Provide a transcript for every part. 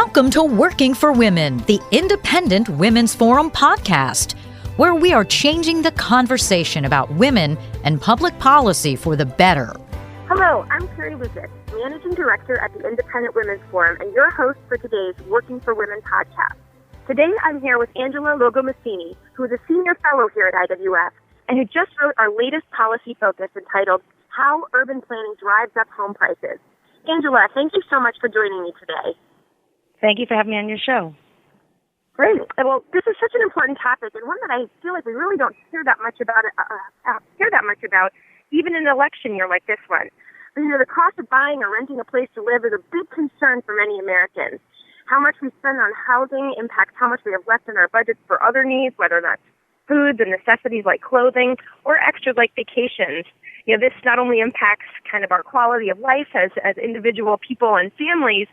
Welcome to Working for Women, the Independent Women's Forum podcast, where we are changing the conversation about women and public policy for the better. Hello, I'm Carrie Lucas, Managing Director at the Independent Women's Forum and your host for today's Working for Women podcast. Today I'm here with Angela Logomassini, who is a Senior Fellow here at IWF and who just wrote our latest policy focus entitled How Urban Planning Drives Up Home Prices. Angela, thank you so much for joining me today. Thank you for having me on your show. Great. Well, this is such an important topic and one that I feel like we really don't hear that much about. Even in an election year like this one. But, the cost of buying or renting a place to live is a big concern for many Americans. How much we spend on housing impacts how much we have left in our budgets for other needs, whether that's foods and necessities like clothing or extras like vacations. This not only impacts kind of our quality of life as individual people and families,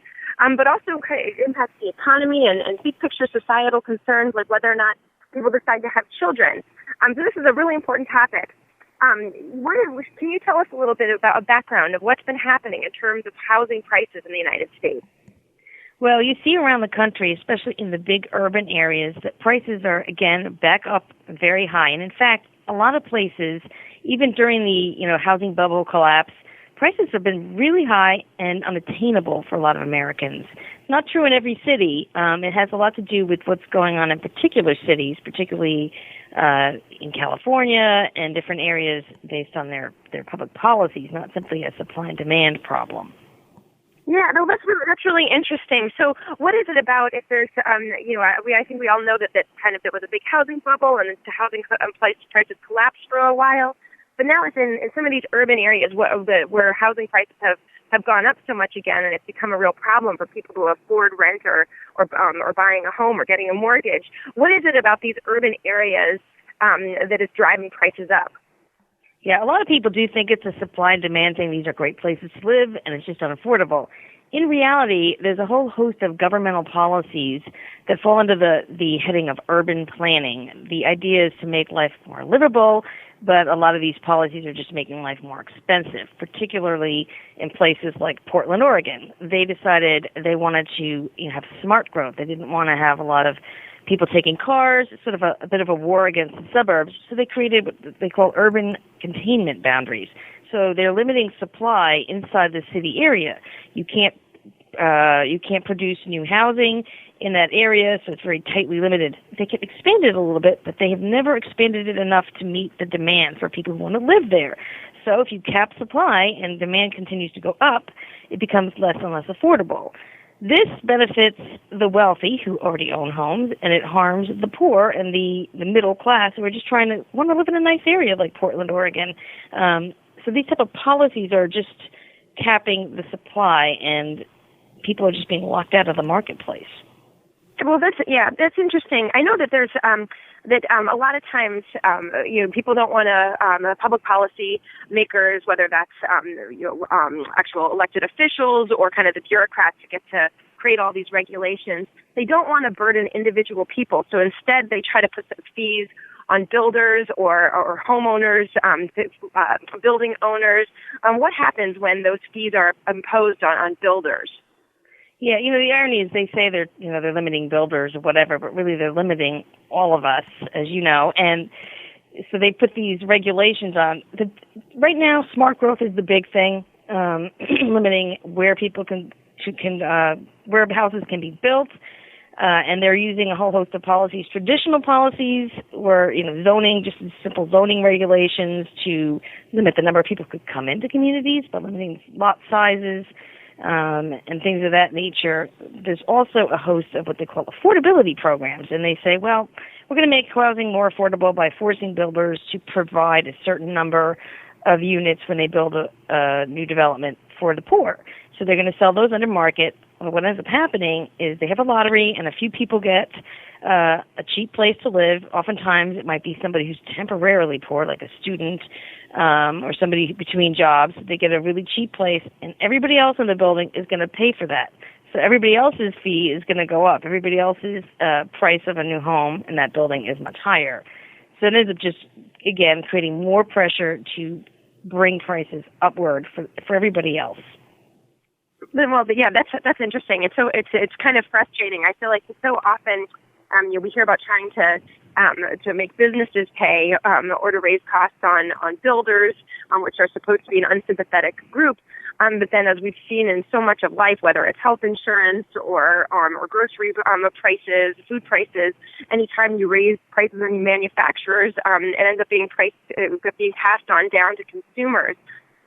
but also it impacts the economy and big picture societal concerns like whether or not people decide to have children. So this is a really important topic. Can you tell us a little bit about a background of what's been happening in terms of housing prices in the United States? Well, you see around the country, especially in the big urban areas, that prices are, again, back up very high. And in fact, a lot of places, even during the housing bubble collapse, prices have been really high and unattainable for a lot of Americans. Not true in every city. It has a lot to do with what's going on in particular cities, particularly in California and different areas based on their public policies, not simply a supply and demand problem. Yeah, no, that's really interesting. So, what is it about? If there's, I think we all know that kind of there was a big housing bubble and the housing prices collapsed for a while. But now it's in some of these urban areas where housing prices have gone up so much again, and it's become a real problem for people to afford rent or buying a home or getting a mortgage. What is it about these urban areas that is driving prices up? Yeah, a lot of people do think it's a supply and demand thing. These are great places to live, and it's just unaffordable. In reality, there's a whole host of governmental policies that fall under the heading of urban planning. The idea is to make life more livable, but a lot of these policies are just making life more expensive, particularly in places like Portland, Oregon. They decided they wanted to have smart growth. They didn't want to have a lot of people taking cars, sort of a bit of a war against the suburbs. So they created what they call urban containment boundaries. So they're limiting supply inside the city area. You can't produce new housing in that area, so it's very tightly limited. They can expand it a little bit, but they have never expanded it enough to meet the demand for people who want to live there. So if you cap supply and demand continues to go up, it becomes less and less affordable. This benefits the wealthy who already own homes, and it harms the poor and the middle class who are just want to live in a nice area like Portland, Oregon. So these type of policies are just capping the supply, and people are just being locked out of the marketplace. Well, that's interesting. I know that there's a lot of times, people don't want to, public policy makers, whether that's, actual elected officials or kind of the bureaucrats who get to create all these regulations, they don't want to burden individual people. So instead, they try to put some fees on builders or homeowners, building owners. What happens when those fees are imposed on builders? Yeah, the irony is they say they're limiting builders or whatever, but really they're limiting all of us, as you know. And so they put these regulations on. Right now, smart growth is the big thing, limiting where people where houses can be built, and they're using a whole host of policies, traditional policies, where zoning, just simple zoning regulations to limit the number of people who could come into communities by limiting lot sizes. And things of that nature. There's also a host of what they call affordability programs, and they say, well, we're going to make housing more affordable by forcing builders to provide a certain number of units when they build a new development for the poor. So they're going to sell those under market. Well, what ends up happening is they have a lottery, and a few people get a cheap place to live. Oftentimes, it might be somebody who's temporarily poor, like a student, or somebody between jobs. They get a really cheap place, and everybody else in the building is going to pay for that. So everybody else's fee is going to go up. Everybody else's price of a new home in that building is much higher. So it ends up just, again, creating more pressure to bring prices upward for everybody else. Well, yeah, that's interesting. It's kind of frustrating. I feel like so often, we hear about trying to make businesses pay or to raise costs on builders, which are supposed to be an unsympathetic group. But then, as we've seen in so much of life, whether it's health insurance or grocery prices, food prices, anytime you raise prices on manufacturers, it ends up being passed on down to consumers.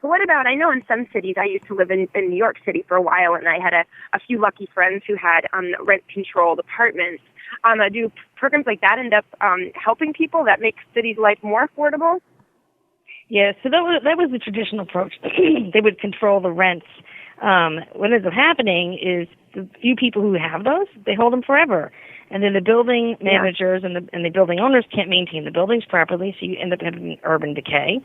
But what about, I know in some cities, I used to live in New York City for a while, and I had a few lucky friends who had rent-controlled apartments. Do programs like that end up helping people that make cities' life more affordable? Yeah, so that was the traditional approach. They would control the rents. What ends up happening is the few people who have those, they hold them forever. And then the building managers and the building owners can't maintain the buildings properly, so you end up having urban decay.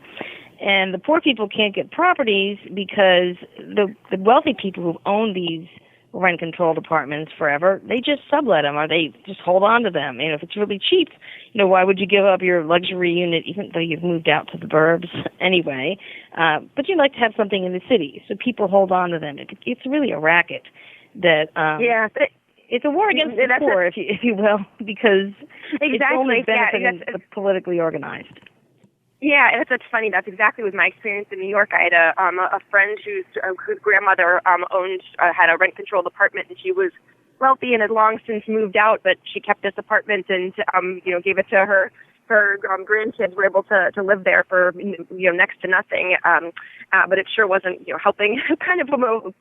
And the poor people can't get properties because the wealthy people who own these rent-controlled apartments forever, they just sublet them or they just hold on to them. If it's really cheap, why would you give up your luxury unit even though you've moved out to the burbs anyway? But you like to have something in the city, so people hold on to them. It's really a racket that... It's a war against the poor, if you will, because it's only benefiting the politically organized. Yeah, that's funny. That's exactly was my experience in New York. I had a friend whose grandmother had a rent-controlled apartment, and she was wealthy and had long since moved out, but she kept this apartment and gave it to her. Her grandkids were able to live there for next to nothing, but it sure wasn't helping kind of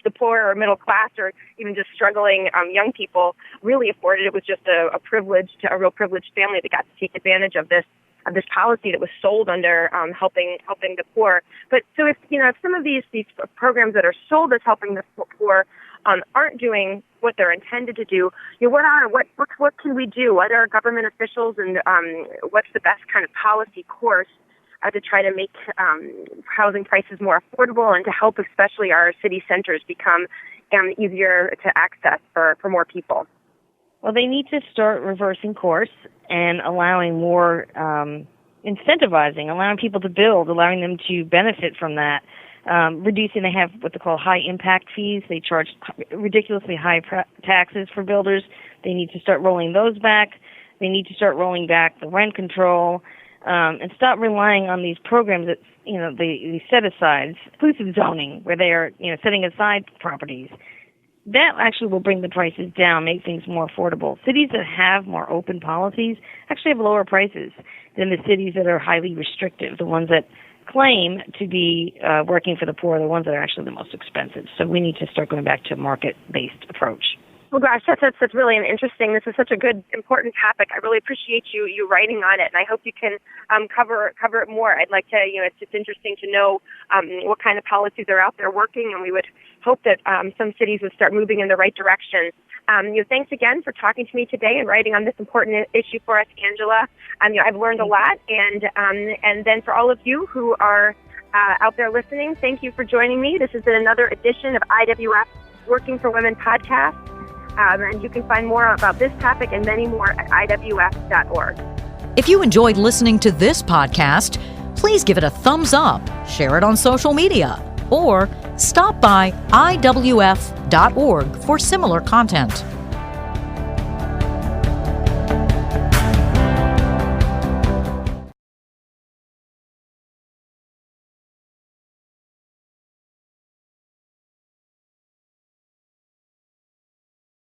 the poor or middle class or even just struggling young people really afford it. It was just a real privileged family that got to take advantage of this policy that was sold under helping the poor. But so if some of these programs that are sold as helping the poor aren't doing what they're intended to do, what can we do? What are government officials and what's the best kind of policy course to try to make housing prices more affordable and to help especially our city centers become easier to access for more people? Well, they need to start reversing course and allowing more incentivizing, allowing people to build, allowing them to benefit from that. Reducing, they have what they call high impact fees. They charge ridiculously high taxes for builders. They need to start rolling those back. They need to start rolling back the rent control and stop relying on these programs that, the set-asides, inclusive zoning, where they are, setting aside properties. That actually will bring the prices down, make things more affordable. Cities that have more open policies actually have lower prices than the cities that are highly restrictive, the ones that claim to be working for the poor, the ones that are actually the most expensive. So we need to start going back to a market-based approach. Well, gosh, that's really interesting. This is such a good, important topic. I really appreciate you writing on it, and I hope you can cover it more. I'd like to, it's just interesting to know what kind of policies are out there working, and we would hope that some cities would start moving in the right direction. Thanks again for talking to me today and writing on this important issue for us, Angela. I've learned a lot, and then for all of you who are out there listening, thank you for joining me. This has been another edition of IWF Working for Women podcast. And you can find more about this topic and many more at IWF.org. If you enjoyed listening to this podcast, please give it a thumbs up, share it on social media, or stop by IWF.org for similar content.